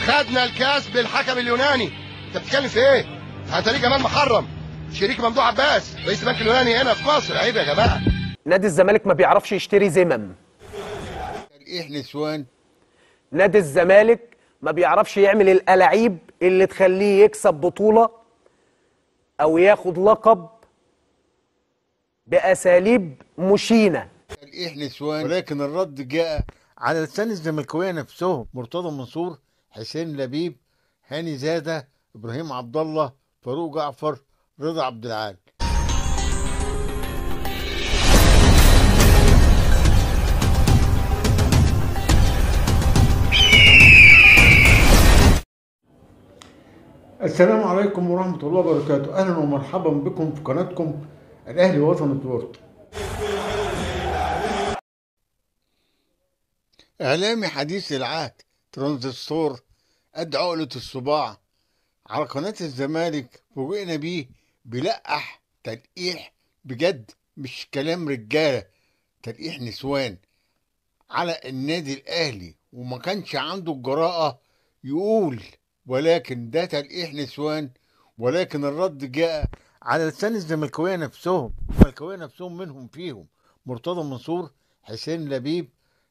خدنا الكاس بالحكم اليوناني. انت بتتكلم في ايه؟ هتلاقي كمان محرم شريك ممدوح عباس رئيس البنك اليوناني هنا في مصر. عيب يا جماعه. نادي الزمالك ما بيعرفش يشتري زمم. ايه نسوان؟ نادي الزمالك ما بيعرفش يعمل الألاعيب اللي تخليه يكسب بطولة أو ياخد لقب بأساليب مشينة. ايه نسوان؟ ولكن الرد جاء على لسان الزملكاويه نفسهم: مرتضى منصور، حسين لبيب، هاني زاده، ابراهيم عبد الله، فاروق جعفر، رضا عبد العال. السلام عليكم ورحمة الله وبركاته. أهلا ومرحبا بكم في قناتكم الأهلي وطن سبورت. إعلامي حديث العهد ترانزستور قد عقلة الصباع على قناة الزمالك فوجئنا بيه بيلقح تلقيح بجد، مش كلام رجالة، تلقيح نسوان على النادي الأهلي، وما كانش عنده الجراءة يقول، ولكن ده تلقيح نسوان. ولكن الرد جاء على لسان الزملكاويه نفسهم. الزملكاويه نفسهم منهم فيهم مرتضى منصور، حسين لبيب،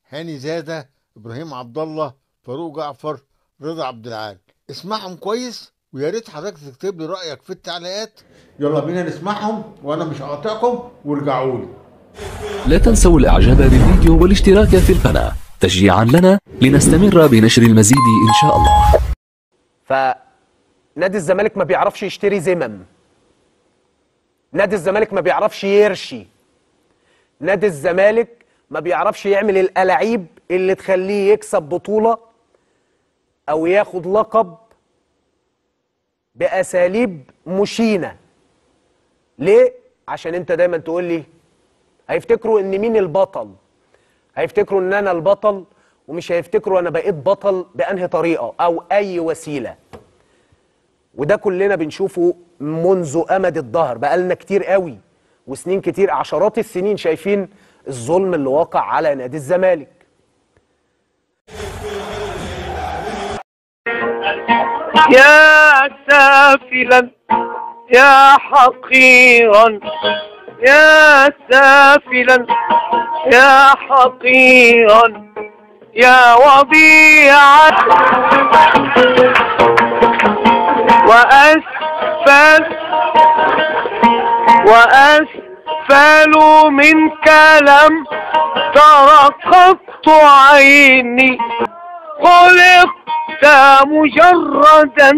هاني زاده، ابراهيم عبد الله، فاروق جعفر، رضا عبد العال. اسمعهم كويس ويا ريت حضرتك تكتب لي رايك في التعليقات. يلا بينا نسمعهم وأنا مش هقاطعكم وارجعوا لي. لا تنسوا الإعجاب بالفيديو والاشتراك في القناة تشجيعا لنا لنستمر بنشر المزيد إن شاء الله. فنادي الزمالك ما بيعرفش يشتري زمم. نادي الزمالك ما بيعرفش يرشي. نادي الزمالك ما بيعرفش يعمل الألاعيب اللي تخليه يكسب بطولة أو ياخد لقب بأساليب مشينة. ليه؟ عشان انت دايما تقول لي هيفتكروا ان مين البطل، هيفتكروا ان انا البطل، ومش هيفتكروا انا بقيت بطل بأنهي طريقة او اي وسيلة. وده كلنا بنشوفه منذ امد الدهر، بقالنا كتير قوي وسنين كتير، عشرات السنين شايفين الظلم اللي واقع على نادي الزمالك. يا سافلا يا حقيرا، يا سافلا يا حقيرا، يا وضيعا وأسفل منك لم ترقبت عيني، خلقت مجردا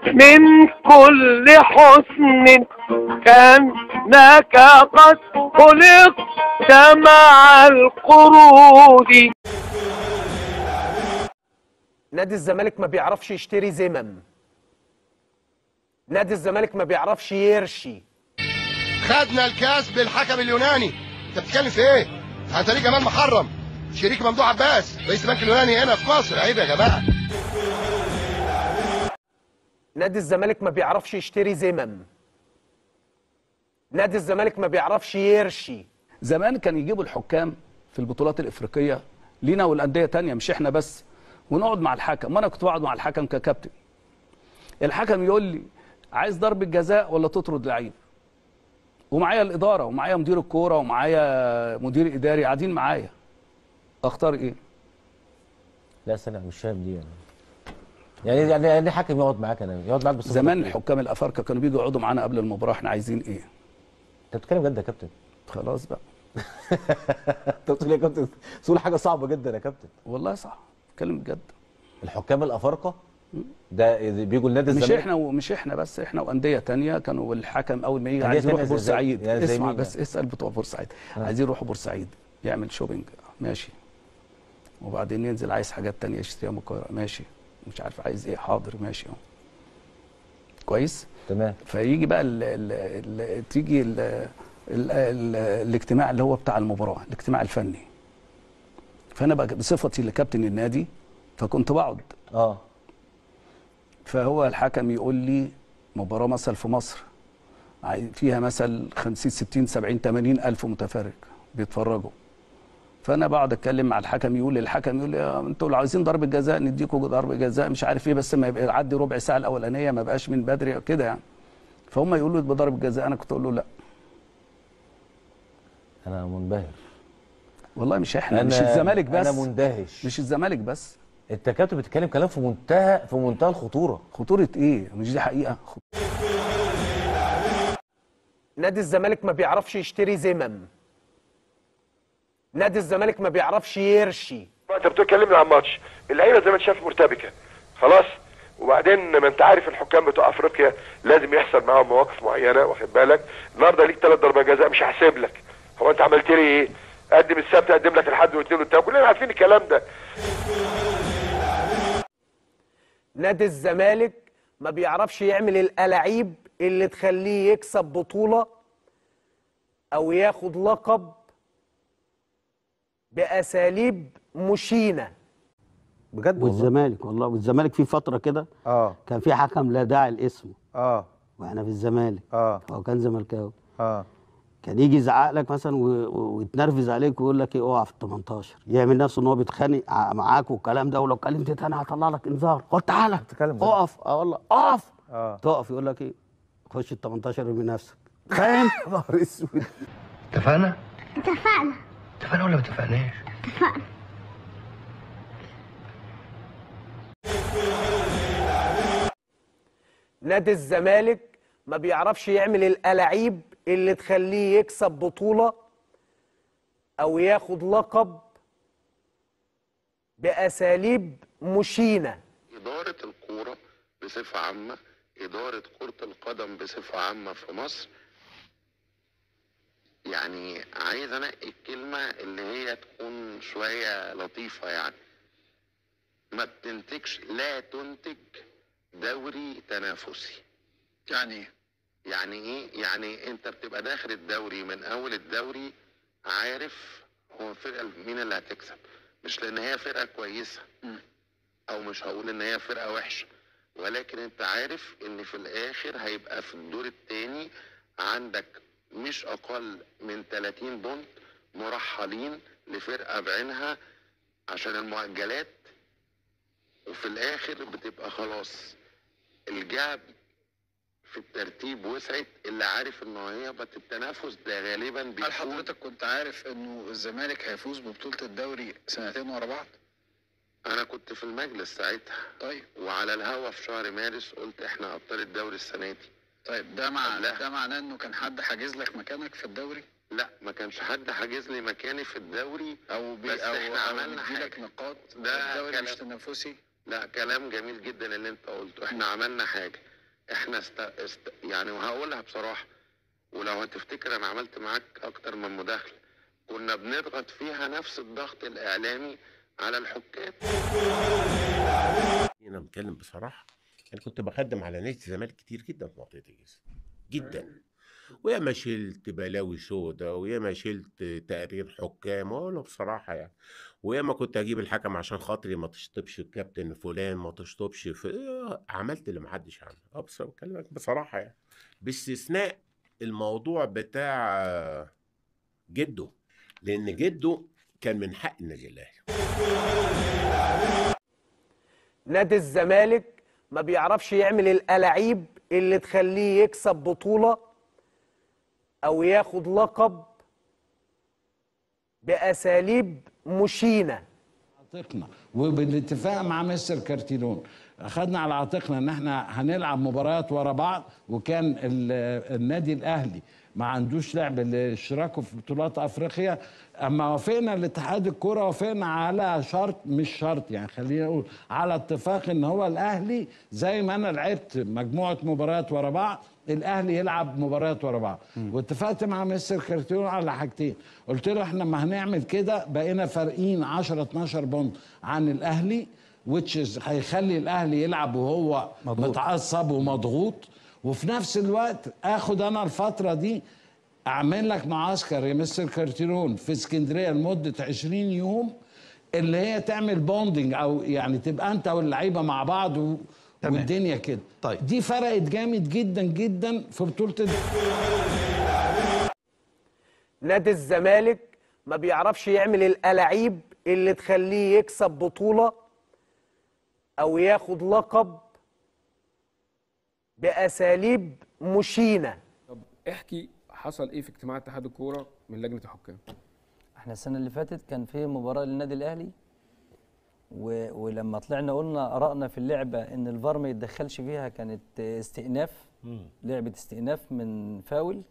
من كل حسن كأنك قد خلقت مع القرود. نادي الزمالك ما بيعرفش يشتري زمم. نادي الزمالك ما بيعرفش يرشي. خدنا الكاس بالحكم اليوناني. انت بتتكلم في ايه؟ هتلاقي كمان محرم شريك ممدوح عباس رئيس البنك اليوناني هنا في مصر. عيب يا جماعه. نادي الزمالك ما بيعرفش يشتري زمم. نادي الزمالك ما بيعرفش يرشي. زمان كان يجيبوا الحكام في البطولات الافريقيه لينا والانديه تانية، مش احنا بس، ونقعد مع الحكم، وانا كنت بقعد مع الحكم ككابتن. الحكم يقول لي عايز ضربه جزاء ولا تطرد لعيب، ومعايا الاداره ومعايا مدير الكوره ومعايا مدير اداري قاعدين معايا، اختار ايه؟ لا استنى، مش فاهم دي يعني حكم يقعد معاك، انا يقعد معاك بس. زمان الحكام الافارقه كانوا بيجوا يقعدوا معانا قبل المباراه، احنا عايزين ايه؟ انت بتتكلم جد يا كابتن؟ خلاص بقى. انت بتقول يا كابتن تقول حاجه صعبه جدا يا كابتن. والله صح، بتكلم بجد. الحكام الافارقه ده بيجوا النادي الزمالك؟ مش احنا بس، احنا وانديه ثانيه كانوا الحكم اول ما يجي عايز يروح بورسعيد، اسمع بس، اسال بتوع بورسعيد، عايزين يروحوا بورسعيد يعمل شوبينج، ماشي، وبعدين ينزل عايز حاجات ثانيه يشتريها من القاهره، ماشي، مش عارف عايز ايه، حاضر ماشي اهو، كويس تمام. فيجي بقى تيجي الاجتماع اللي هو بتاع المباراه، الاجتماع الفني، فانا بقى بصفتي لكابتن النادي فكنت بقعد فهو الحكم يقول لي مباراه مثلا في مصر فيها مثلا 50 60 70 80 الف متفرج بيتفرجوا، فانا بقعد اتكلم مع الحكم، يقول انتوا لو عايزين ضربه جزاء نديكم ضربه جزاء مش عارف ايه، بس ما يبقى يعدي ربع ساعه الاولانيه، ما بقاش من بدري كده يعني. فهم يقولوا بضربه جزاء، انا كنت اقول له لا. انا منبهر والله مش احنا، مش الزمالك بس، انا مندهش، مش الزمالك بس. انت كابتن بتتكلم كلام في منتهى الخطوره. خطوره ايه؟ مش دي حقيقه. نادي الزمالك ما بيعرفش يشتري زمم. نادي الزمالك ما بيعرفش يرشي. انت بتتكلمني عن ماتش اللعيبه زي ما انت شايف مرتبكه خلاص، وبعدين ما انت عارف الحكام بتوع افريقيا لازم يحصل معاهم مواقف معينه، واخد بالك؟ النهارده ليك 3 ضربات جزاء مش هحسب لك. هو انت عملت لي ايه؟ قدم السبت اقدم لك الحد والاثنين والثلاث، كلنا عارفين الكلام ده. نادي الزمالك ما بيعرفش يعمل الألاعيب اللي تخليه يكسب بطولة أو ياخد لقب بأساليب مشينة بجد. والزمالك والله، والزمالك في فترة كده كان في حكم لا داعي لاسمه واحنا في الزمالك هو كان زملكاوي كان يجي يزعق لك مثلا ويتنرفز عليك ويقول لك ايه اقع في ال 18، يعمل نفسه ان هو بيتخانق معاك والكلام ده، ولو اتكلمت تاني هطلع لك انذار، قول تعالى اقف والله اقف تقف يقول لك ايه خش ال 18 ارمي نفسك، فاهم؟ نهار اسود. اتفقنا ولا ما اتفقناش؟ اتفقنا. نادي الزمالك ما بيعرفش يعمل الألاعيب اللي تخليه يكسب بطولة أو ياخد لقب بأساليب مشينة. إدارة الكورة بصفة عامة، إدارة كرة القدم بصفة عامة في مصر، يعني عايز أنقي الكلمة اللي هي تكون شوية لطيفة، يعني ما بتنتجش، لا تنتج دوري تنافسي. يعني ايه؟ يعني انت بتبقى داخل الدوري من اول الدوري عارف هو الفرقه مين اللي هتكسب، مش لان هي فرقه كويسه او مش هقول ان هي فرقه وحشه، ولكن انت عارف ان في الاخر هيبقى في الدور الثاني عندك مش اقل من 30 بونت مرحلين لفرقه بعينها عشان المؤجلات، وفي الاخر بتبقى خلاص الجاب في الترتيب وسعت، اللي عارف ان هي التنافس ده غالبا بيكون. هل حضرتك كنت عارف انه الزمالك هيفوز ببطولة الدوري 2 ورا بعض؟ انا كنت في المجلس ساعتها. طيب. وعلى الهوا في شهر مارس قلت احنا ابطال الدوري السنة دي. طيب ده معناه انه كان حد حاجز لك مكانك في الدوري؟ لا، ما كانش حد حاجز لي مكاني في الدوري، بس احنا عملنا حاجة نقاط. ده الدوري مش تنافسي؟ لا، كلام جميل جدا اللي انت قلته. احنا عملنا حاجة، احنا يعني وهقولها بصراحة، ولو هتفتكر انا عملت معاك اكتر من مداخلة كنا بنضغط فيها نفس الضغط الاعلامي على الحكام. انا بتكلم بصراحة، انا كنت بخدم على نادي الزمالك كتير جدا في منطقة الجيزة جدا، وياما شلت بلاوي سودا وياما شلت تقرير حكام، واقول بصراحة يعني، وياما كنت اجيب الحكم عشان خاطري ما تشطبش الكابتن فلان، ما تشطبش عملت اللي محدش عمله. بس بكلمك بصراحه يعني، باستثناء الموضوع بتاع جده، لان جده كان من حق النادي الاهلي. نادي الزمالك ما بيعرفش يعمل الألاعيب اللي تخليه يكسب بطولة أو ياخد لقب بأساليب مشينة. عاتقنا وبالاتفاق مع مستر كارتيرون اخذنا على عاتقنا ان احنا هنلعب مباريات ورا بعض، وكان النادي الاهلي ما عندوش لعب لاشتراكه في بطولات افريقيا. اما وافقنا الاتحاد الكوره وافقنا على شرط، مش شرط يعني، خلينا نقول على اتفاق ان هو الاهلي زي ما انا لعبت مجموعه مباريات ورا بعض الاهلي يلعب مباريات ورا بعض. واتفقت مع مستر كارتيرون على حاجتين، قلت له احنا ما هنعمل كده بقينا فارقين 10 12 بونت عن الاهلي، which هيخلي الاهلي يلعب وهو متعصب ومضغوط، وفي نفس الوقت اخد انا الفتره دي اعمل لك معسكر يا مستر كارتيرون في اسكندريه لمده 20 يوم، اللي هي تعمل بوندنج او يعني تبقى انت واللعيبه مع بعض والدنيا كده. طيب دي فرقت جامد جدا جدا في بطوله نادي الزمالك ما بيعرفش يعمل الألاعيب اللي تخليه يكسب بطولة أو ياخد لقب بأساليب مشينة. طب احكي حصل ايه في اجتماع اتحاد الكوره من لجنه الحكام؟ احنا السنه اللي فاتت كان في مباراه للنادي الاهلي ولما طلعنا قلنا ارائنا في اللعبه ان الفار ما يتدخلش فيها، كانت استئناف، لعبه استئناف من فاول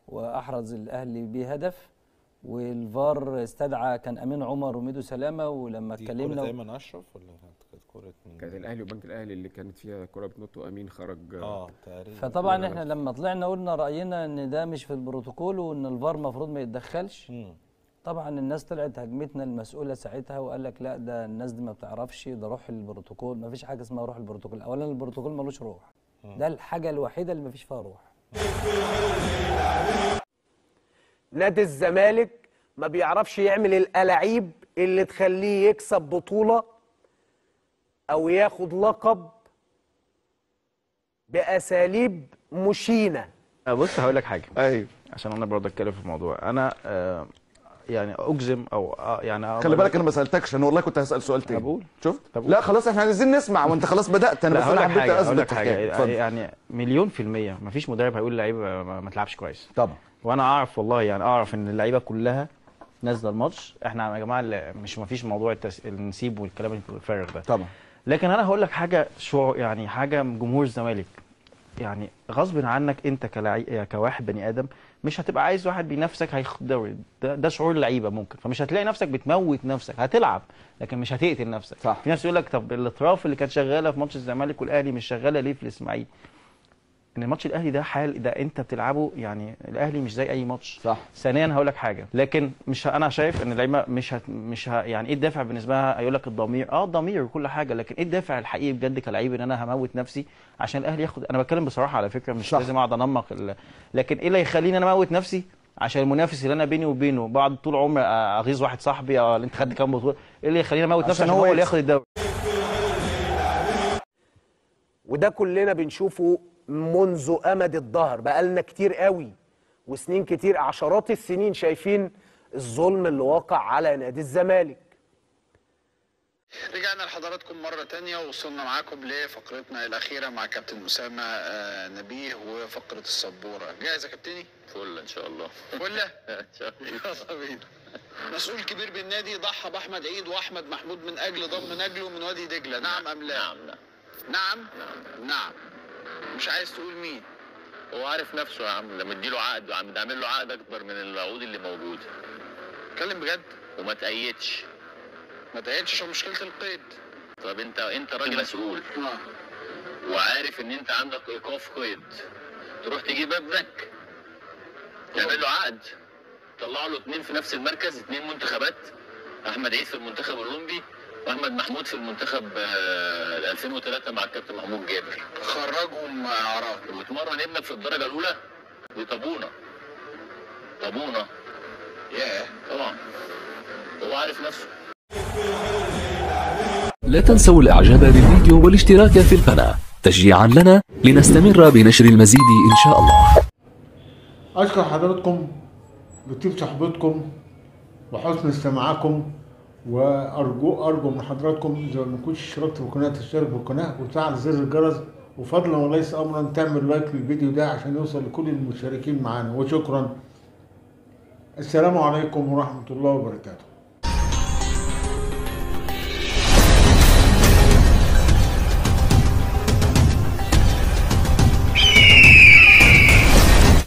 واحرز الاهلي بيه هدف، والفار استدعى كان امين عمر وميدو سلامه. ولما اتكلمنا كانت ايمن اشرف ولا كانت كوره مين؟ كانت الاهلي وبنك الاهلي اللي كانت فيها كوره بتنط وامين خرج تقريبا. فطبعا احنا لما طلعنا قلنا راينا ان ده مش في البروتوكول وان الفار المفروض ما يتدخلش. طبعا الناس طلعت هجمتنا المسؤوله ساعتها وقال لك لا ده الناس دي ما بتعرفش، ده روح البروتوكول. ما فيش حاجه اسمها روح البروتوكول. اولا البروتوكول ملوش روح، ده الحاجه الوحيده اللي ما فيش فيها روح. نادي الزمالك ما بيعرفش يعمل الألاعيب اللي تخليه يكسب بطولة أو ياخد لقب بأساليب مشينة. بص هقول لك حاجه. ايوه عشان انا برضه اتكلم في الموضوع. انا يعني اجزم او يعني خلي بالك انا ما سالتكش، انا والله كنت هسال سؤال تاني. اقول شفت؟ لا خلاص احنا عايزين نسمع وانت خلاص بدات. انا بس انا حبيت اثبت حاجه يعني 100% مفيش مدرب هيقول للعيبه ما تلعبش كويس طبعا. وانا اعرف والله يعني اعرف ان اللعيبه كلها نازله الماتش. احنا يا جماعه مش مفيش موضوع النسيب والكلام الفارغ ده طبعا. لكن انا هقول لك حاجه يعني حاجه من جمهور الزمالك، يعني غصب عنك انت كواحد بني ادم مش هتبقى عايز واحد بينافسك هياخد دوري. ده شعور اللعيبه ممكن، فمش هتلاقي نفسك بتموت نفسك، هتلعب لكن مش هتقتل نفسك. صح. في ناس يقول لك طب الاطراف اللي كانت شغاله في ماتش الزمالك والاهلي مش شغاله ليه في الاسماعيلي؟ ان ماتش الاهلي ده حال ده انت بتلعبه، يعني الاهلي مش زي اي ماتش. صح. ثانيا هقول لك حاجه، لكن مش انا شايف ان اللعيبه مش يعني ايه الدافع بالنسبه لها؟ هيقول لك الضمير، الضمير وكل حاجه، لكن ايه الدافع الحقيقي بجد كلاعب ان انا هموت نفسي عشان الاهلي ياخد؟ انا بتكلم بصراحه على فكره، مش صح. لازم اقعد انمق لكن ايه اللي يخليني انا اموت نفسي عشان المنافس اللي انا بيني وبينه بعد طول عمري اغيظ واحد صاحبي انت خدت كام بطوله؟ ايه اللي يخليني اموت نفسي عشان هو اللي ياخد الدوري؟ وده كلنا بنشوفه منذ أمد الدهر، بقالنا كتير قوي وسنين كتير، عشرات السنين شايفين الظلم اللي واقع على نادي الزمالك. رجعنا لحضراتكم مرة تانية ووصلنا معاكم لفقرتنا الأخيرة مع كابتن أسامة نبيه وفقرة السبورة. جاهز يا كابتني؟ فل إن شاء الله. فلة؟ إن شاء الله. يلا بينا. مسؤول كبير بالنادي ضحى بأحمد عيد وأحمد محمود من أجل ضم نجله من وادي دجلة، نعم أم لا؟ نعم. نعم؟ نعم. مش عايز تقول مين؟ هو عارف نفسه يا عم، لما اديله عقد وعم تعمل له عقد اكبر من العقود اللي موجوده. اتكلم بجد؟ وما تأيدش. ما تأيدش عشان مشكله القيد. طب انت راجل مسؤول. وعارف ان انت عندك ايقاف قيد. تروح تجيب ابنك تعمل له عقد، طلع له 2 في نفس المركز، 2 منتخبات، احمد عيد في المنتخب الاولمبي واحمد محمود في المنتخب 2003 مع الكابتن محمود جابر. خرجهم اعراض وتمرن ابنك في الدرجه الاولى. دي طابونه. ياه طبعا هو عارف نفسه. لا تنسوا الاعجاب بالفيديو والاشتراك في القناه تشجيعا لنا لنستمر بنشر المزيد ان شاء الله. اشكر حضراتكم بطيب صحبتكم وحسن استماعكم، وارجو من حضراتكم اذا ما كنتش اشتركت في القناه تشترك في القناه وتفعل زر الجرس، وفضلا وليس امرا تعمل لايك للفيديو ده عشان يوصل لكل المشتركين معانا، وشكرا. السلام عليكم ورحمه الله وبركاته.